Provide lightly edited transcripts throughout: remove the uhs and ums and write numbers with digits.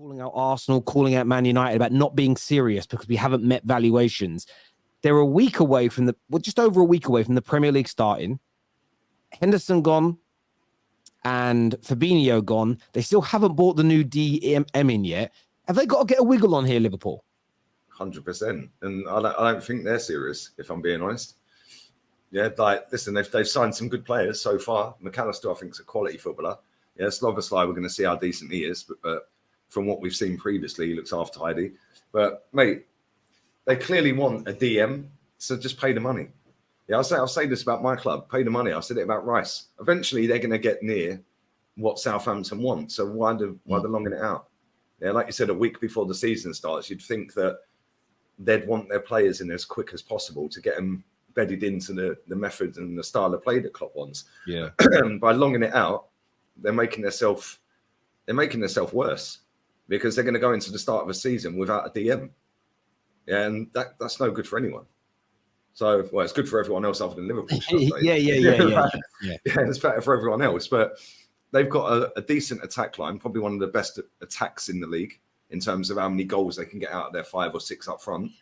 calling out Arsenal, calling out Man United about not being serious because we haven't met valuations. They're a week away from just over a week away from the Premier League starting. Henderson gone and Fabinho gone. They still haven't bought the new DM in yet. Have they got to get a wiggle on here, Liverpool? 100%. And I don't think they're serious, if I'm being honest. Yeah, listen, they've signed some good players so far. McAllister, I think, is a quality footballer. Yeah, Sloboslai, we're going to see how decent he is. But from what we've seen previously, he looks half tidy. But, mate, they clearly want a DM, so just pay the money. Yeah, I'll say this about my club. Pay the money. I said it about Rice. Eventually, they're going to get near what Southampton want. So why they're longing it out? Yeah, like you said, a week before the season starts, you'd think that they'd want their players in as quick as possible to get them bedded into the method and the style of play that Klopp wants. Yeah. By longing it out, they're making themselves worse because they're going to go into the start of a season without a DM. Yeah, and that's no good for anyone. So, well, it's good for everyone else other than Liverpool. Yeah. Yeah, it's better for everyone else. But they've got a decent attack line, probably one of the best attacks in the league in terms of how many goals they can get out of their 5 or 6 up front.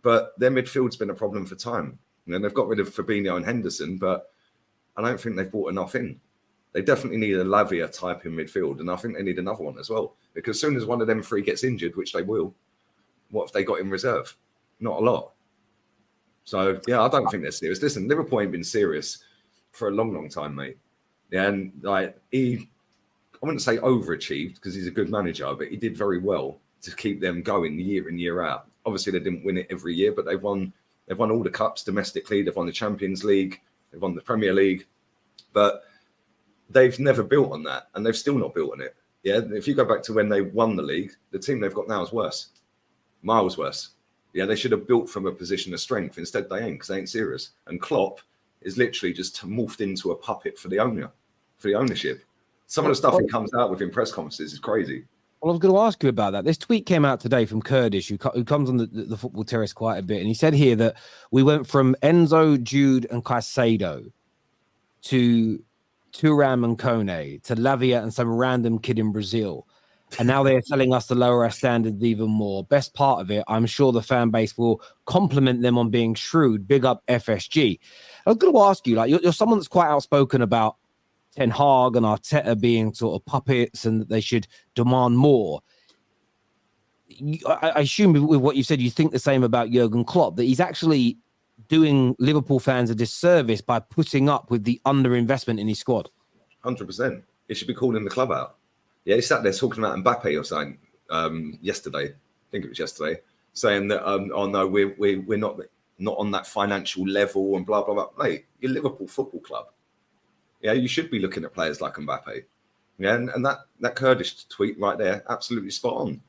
But their midfield's been a problem for time. And they've got rid of Fabinho and Henderson, but I don't think they've brought enough in. They definitely need a Lavia type in midfield, and I think they need another one as well. Because as soon as one of them 3 gets injured, which they will, what have they got in reserve? Not a lot. So, yeah, I don't think they're serious. Listen, Liverpool ain't been serious for a long, long time, mate. Yeah, and I wouldn't say overachieved because he's a good manager, but he did very well to keep them going year in, year out. Obviously, they didn't win it every year, but they've won all the cups domestically. They've won the Champions League. They've won the Premier League. But they've never built on that, and they've still not built on it. Yeah, if you go back to when they won the league, the team they've got now is worse. Miles worse. Yeah, they should have built from a position of strength. Instead, they ain't because they ain't serious. And Klopp is literally just morphed into a puppet for the ownership. Some of the stuff he comes out with in press conferences is crazy. Well, I was going to ask you about that. This tweet came out today from Kurdish, who comes on the football terrace quite a bit. And he said here that we went from Enzo, Jude, and Caicedo to Thuram and Kone to Lavia and some random kid in Brazil. And now they're telling us to lower our standards even more. Best part of it, I'm sure the fan base will compliment them on being shrewd. Big up FSG. I was going to ask you, like, you're someone that's quite outspoken about Ten Hag and Arteta being sort of puppets and that they should demand more. I assume with what you said, you think the same about Jurgen Klopp, that he's actually doing Liverpool fans a disservice by putting up with the underinvestment in his squad. 100%. He should be calling the club out. Yeah, he sat there talking about Mbappe or something yesterday. I think it was yesterday, saying that, oh no, we're not on that financial level and blah, blah, blah. Mate, you're Liverpool Football Club. Yeah, you should be looking at players like Mbappe. Yeah, and that Kurdish tweet right there, absolutely spot on.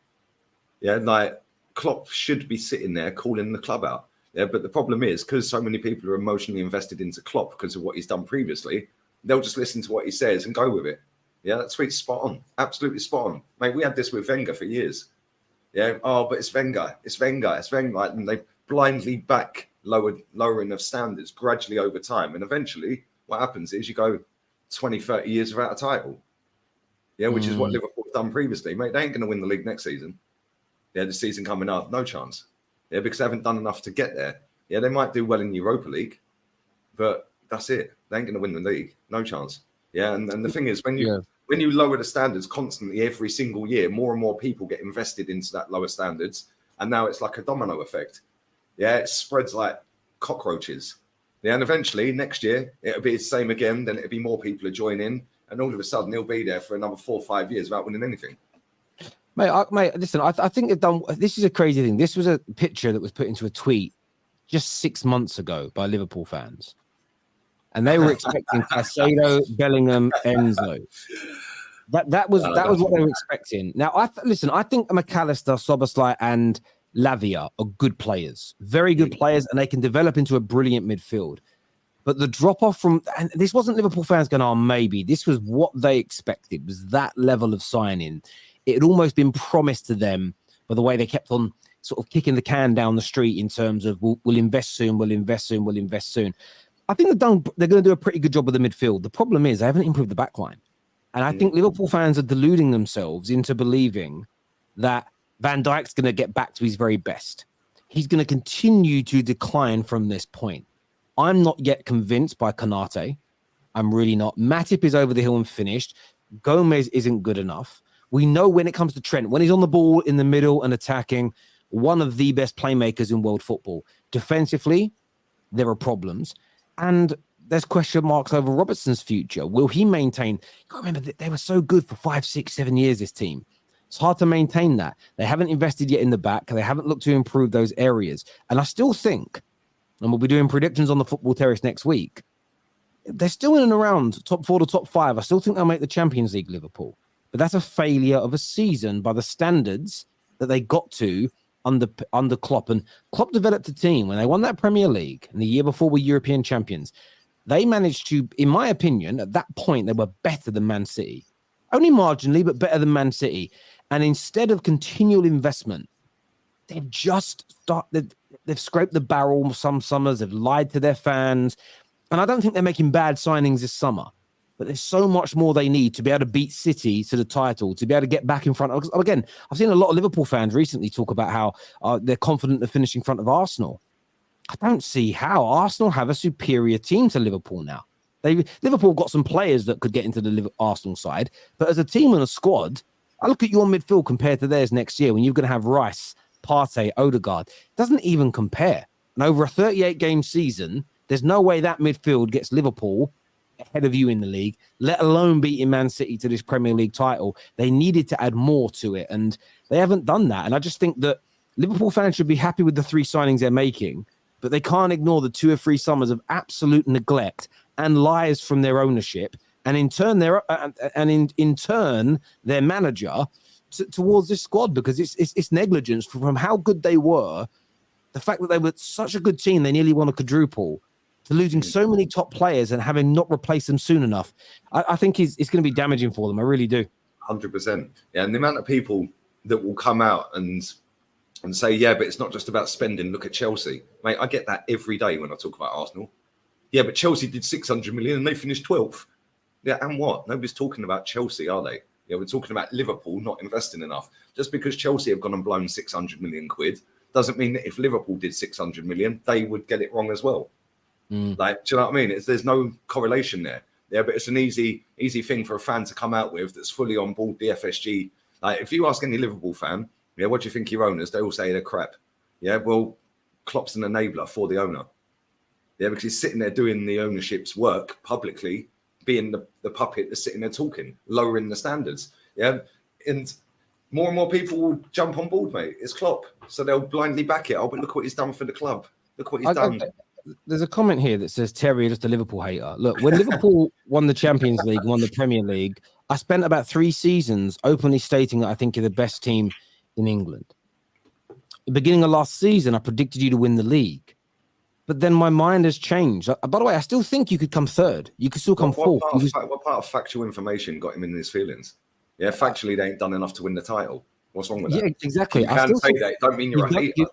Yeah, like Klopp should be sitting there calling the club out. Yeah, but the problem is because so many people are emotionally invested into Klopp because of what he's done previously, they'll just listen to what he says and go with it. Yeah, that tweet's spot on, absolutely spot on. Mate, we had this with Wenger for years. Yeah, oh, but it's Wenger. And they blindly back lowering of standards gradually over time. And eventually what happens is you go 20, 30 years without a title. Yeah, which is what Liverpool have done previously. Mate, they ain't going to win the league next season. Yeah, the season coming up, no chance. Yeah, because they haven't done enough to get there. Yeah, they might do well in Europa League, but that's it. They ain't going to win the league. No chance. Yeah, and the thing is, when you lower the standards constantly every single year, more and more people get invested into that lower standards, and now it's like a domino effect. Yeah, it spreads like cockroaches. Yeah, and eventually next year it'll be the same again. Then it'll be more people are joining, and all of a sudden he'll be there for another 4 or 5 years without winning anything. Mate, listen, I think they've done. This is a crazy thing. This was a picture that was put into a tweet just 6 months ago by Liverpool fans. And they were expecting Caicedo, Bellingham, Enzo. That was what they were expecting. Now, I think McAllister, Soboslai, and Lavia are good players, very good players, and they can develop into a brilliant midfield. But the drop off and this wasn't Liverpool fans going, oh, maybe. This was what they expected, was that level of signing. It had almost been promised to them by the way they kept on sort of kicking the can down the street in terms of we'll invest soon. I think they're going to do a pretty good job with the midfield. The problem is they haven't improved the back line. And I think Liverpool fans are deluding themselves into believing that Van Dijk's going to get back to his very best. He's going to continue to decline from this point. I'm not yet convinced by Konate. I'm really not. Matip is over the hill and finished. Gomez isn't good enough. We know when it comes to Trent, when he's on the ball in the middle and attacking, one of the best playmakers in world football. Defensively, there are problems. And there's question marks over Robertson's future. Will he maintain? You got to remember that they were so good for 5, 6, 7 years, this team. It's hard to maintain that. They haven't invested yet in the back. They haven't looked to improve those areas. And I still think, and we'll be doing predictions on the Football Terrace next week, they're still in and around top 4 to top 5. I still think they'll make the Champions League, Liverpool. But that's a failure of a season by the standards that they got to under Klopp. And Klopp developed a team when they won that Premier League, and the year before were European champions. They managed to, in my opinion, at that point, they were better than Man City. Only marginally, but better than Man City. And instead of continual investment, they've just started, they've scraped the barrel some summers, they've lied to their fans. And I don't think they're making bad signings this summer. But there's so much more they need to be able to beat City to the title, to be able to get back in front of. Again, I've seen a lot of Liverpool fans recently talk about how they're confident of finishing in front of Arsenal. I don't see how. Arsenal have a superior team to Liverpool now. Liverpool got some players that could get into the Arsenal side, but as a team and a squad, I look at your midfield compared to theirs next year when you're going to have Rice, Partey, Odegaard. It doesn't even compare. And over a 38-game season, there's no way that midfield gets Liverpool ahead of you in the league, let alone beating Man City to this Premier League title. They needed to add more to it, and they haven't done that. And I just think that Liverpool fans should be happy with the 3 signings they're making, but they can't ignore the 2 or 3 summers of absolute neglect and lies from their ownership, and in turn their manager towards this squad, because it's negligence from how good they were. The fact that they were such a good team, they nearly won a quadruple, to losing so many top players and having not replaced them soon enough. I think it's going to be damaging for them. I really do. 100%. Yeah, and the amount of people that will come out and say, yeah, but it's not just about spending. Look at Chelsea. Mate, I get that every day when I talk about Arsenal. Yeah, but Chelsea did 600 million and they finished 12th. Yeah, and what? Nobody's talking about Chelsea, are they? Yeah, we're talking about Liverpool not investing enough. Just because Chelsea have gone and blown 600 million quid doesn't mean that if Liverpool did 600 million, they would get it wrong as well. Like, do you know what I mean? There's no correlation there. Yeah, but it's an easy thing for a fan to come out with that's fully on board the FSG. Like, if you ask any Liverpool fan, yeah, what do you think of your owners? They all say they're crap. Yeah, well, Klopp's an enabler for the owner. Yeah, because he's sitting there doing the ownership's work publicly, being the puppet that's sitting there talking, lowering the standards. Yeah, and more and more people will jump on board, mate. It's Klopp, so they'll blindly back it. Oh, but look what he's done for the club. Look what he's done. There's a comment here that says, Terry, you're just a Liverpool hater. Look, when Liverpool won the Champions League, won the Premier League, I spent about 3 seasons openly stating that I think you're the best team in England. At the beginning of last season, I predicted you to win the league. But then my mind has changed. By the way, I still think you could come 3rd. You could still come 4th. What part of factual information got him in his feelings? Yeah, factually, they ain't done enough to win the title. What's wrong with that? Yeah, exactly. You can say that. It don't mean you're a hater.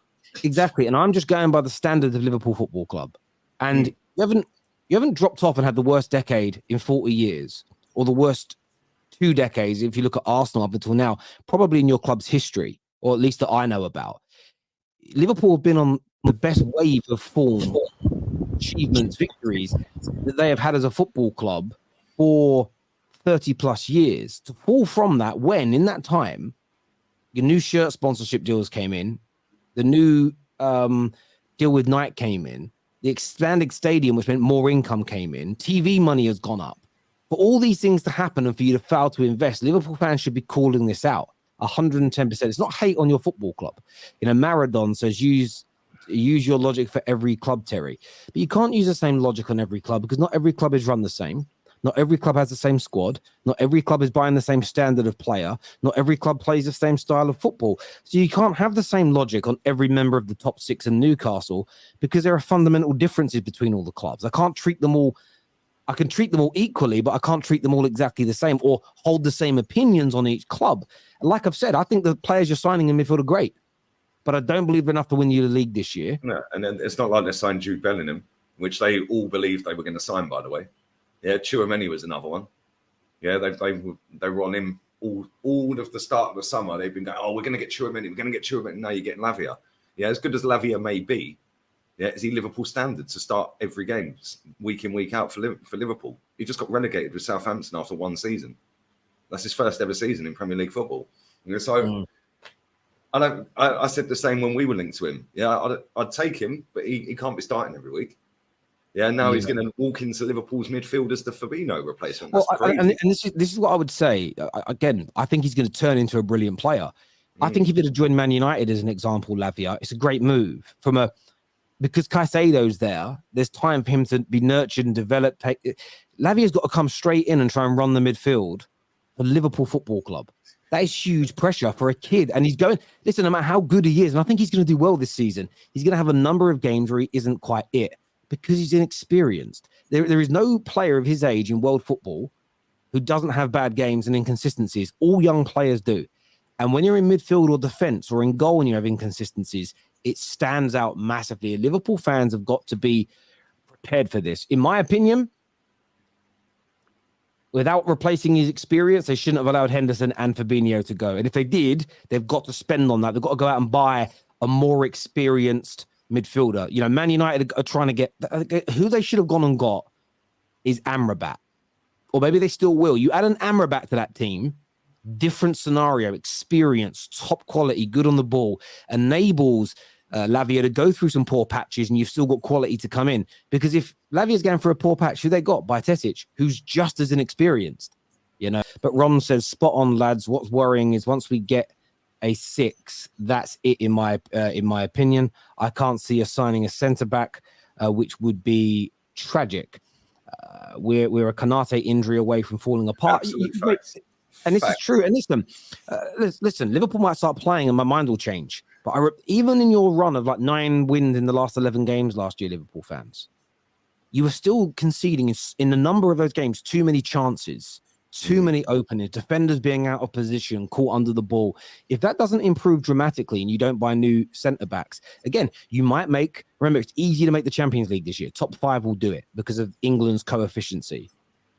Exactly. And I'm just going by the standards of Liverpool Football Club. And you haven't dropped off and had the worst decade in 40 years, or the worst 2 decades, if you look at Arsenal up until now, probably in your club's history, or at least that I know about. Liverpool have been on the best wave of form, achievements, victories that they have had as a football club for 30 plus years. To fall from that when, in that time, your new shirt sponsorship deals came in, the new deal with Nike came in, the expanded stadium, which meant more income, came in, TV money has gone up. For all these things to happen and for you to fail to invest, Liverpool fans should be calling this out 110%. It's not hate on your football club. You know, Maradon says use your logic for every club, Terry. But you can't use the same logic on every club, because not every club is run the same. Not every club has the same squad. Not every club is buying the same standard of player. Not every club plays the same style of football. So you can't have the same logic on every member of the top 6 in Newcastle, because there are fundamental differences between all the clubs. I can treat them all equally, but I can't treat them all exactly the same or hold the same opinions on each club. And like I've said, I think the players you're signing in midfield are great, but I don't believe enough to win you the league this year. No, and then it's not like they signed Jude Bellingham, which they all believed they were going to sign, by the way. Yeah, Chouameni was another one. Yeah, they were on him all of the start of the summer. They've been going, oh, we're going to get Chouameni, we're going to get Chouameni. Now you're getting Lavia. Yeah, as good as Lavia may be, yeah, is he Liverpool standard to start every game week in, week out for Liverpool? He just got relegated with Southampton after one season. That's his first ever season in Premier League football. So I said the same when we were linked to him. Yeah, I'd take him, but he can't be starting every week. Yeah, now he's going to walk into Liverpool's midfield as the Fabinho replacement. That's crazy. And this is what I would say. Again, I think he's going to turn into a brilliant player. I think if he'd have joined Man United as an example, Lavia, it's a great move because Caicedo's there. There's time for him to be nurtured and developed. Lavia's got to come straight in and try and run the midfield for Liverpool Football Club. That is huge pressure for a kid. And he's going, listen, no matter how good he is, and I think he's going to do well this season, he's going to have a number of games where he isn't quite it because he's inexperienced. There is no player of his age in world football who doesn't have bad games and inconsistencies. All young players do. And when you're in midfield or defense or in goal and you have inconsistencies, it stands out massively. Liverpool fans have got to be prepared for this. In my opinion, without replacing his experience, they shouldn't have allowed Henderson and Fabinho to go. And if they did, they've got to spend on that. They've got to go out and buy a more experienced midfielder. You know, Man United are trying to get who they should have gone and got is Amrabat, or maybe they still will. You add an Amrabat to that team, different scenario, experience, top quality, good on the ball, enables Lavia to go through some poor patches, and you've still got quality to come in. Because if Lavia's going for a poor patch, who they got? Bajcetic, who's just as inexperienced, you know. But Ron says, spot on, lads. What's worrying is once we get a 6, that's it in my opinion. I can't see us signing a centre back, which would be tragic. We're a Kanate injury away from falling apart. And this is true. And listen, Liverpool might start playing and my mind will change. But even in your run of like 9 wins in the last 11 games last year, Liverpool fans, you were still conceding in a number of those games too many chances, too many openings, defenders being out of position, caught under the ball. If that doesn't improve dramatically and you don't buy new centre-backs, again, you might remember, it's easy to make the Champions League this year. Top 5 will do it because of England's coefficiency.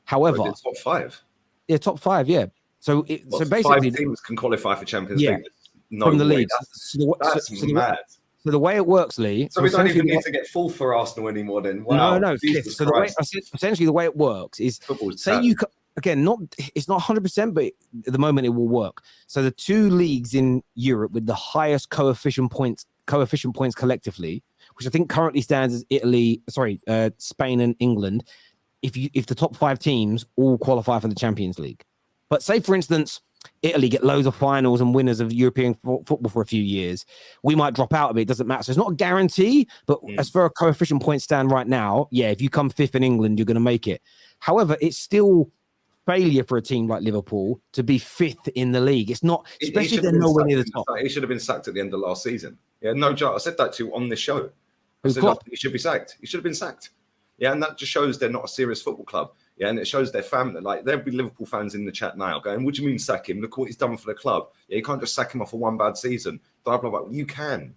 However... top 5? Yeah, top 5, yeah. So basically... 5 teams can qualify for Champions League. No from the way. league. That's mad. So the way it works, Lee... So we don't even need to get full for Arsenal anymore then. Wow. No. So essentially the way it works is... Again, it's not 100%, but at the moment it will work. So the 2 leagues in Europe with the highest coefficient points collectively, which I think currently stands as Spain and England, if the top 5 teams all qualify for the Champions League. But say, for instance, Italy get loads of finals and winners of European football for a few years, we might drop out of it. It doesn't matter. So it's not a guarantee, but as far as coefficient points stand right now, yeah, if you come 5th in England, you're going to make it. However, it's still failure for a team like Liverpool to be 5th in the league. It's not, especially if they're nowhere near the top. He should have been sacked at the end of last season. Yeah, no joke. I said that to you on this show. I said, he should be sacked. He should have been sacked. Yeah, and that just shows they're not a serious football club. Yeah, and it shows their family. Like, there'll be Liverpool fans in the chat now going, what do you mean sack him? Look what he's done for the club. Yeah, you can't just sack him off for one bad season. Blah, blah, blah. You can.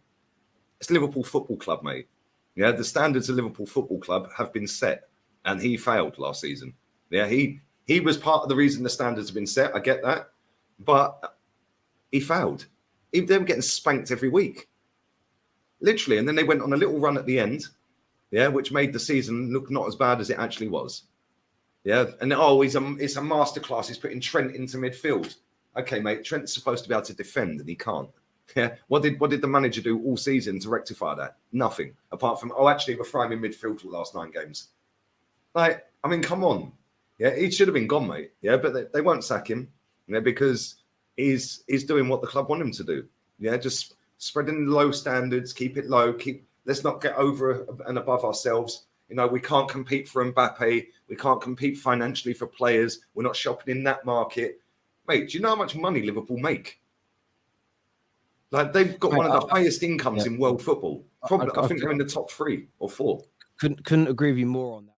It's Liverpool Football Club, mate. Yeah, the standards of Liverpool Football Club have been set, and he failed last season. Yeah, he was part of the reason the standards have been set. I get that. But he failed. They were getting spanked every week. Literally. And then they went on a little run at the end, yeah, which made the season look not as bad as it actually was. Yeah. And it's a masterclass. He's putting Trent into midfield. Okay, mate, Trent's supposed to be able to defend and he can't. Yeah. What did the manager do all season to rectify that? Nothing. Apart from, actually, we're throwing him in midfield for the last 9 games. Like, I mean, come on. Yeah, he should have been gone, mate. Yeah, but they won't sack him, because he's doing what the club want him to do. Yeah, just spreading low standards, keep it low, let's not get over and above ourselves. We can't compete for Mbappe. We can't compete financially for players. We're not shopping in that market. Mate, do you know how much money Liverpool make? Like, they've got one of the highest incomes in world football. Probably, I think they're in the top 3 or 4. Couldn't agree with you more on that.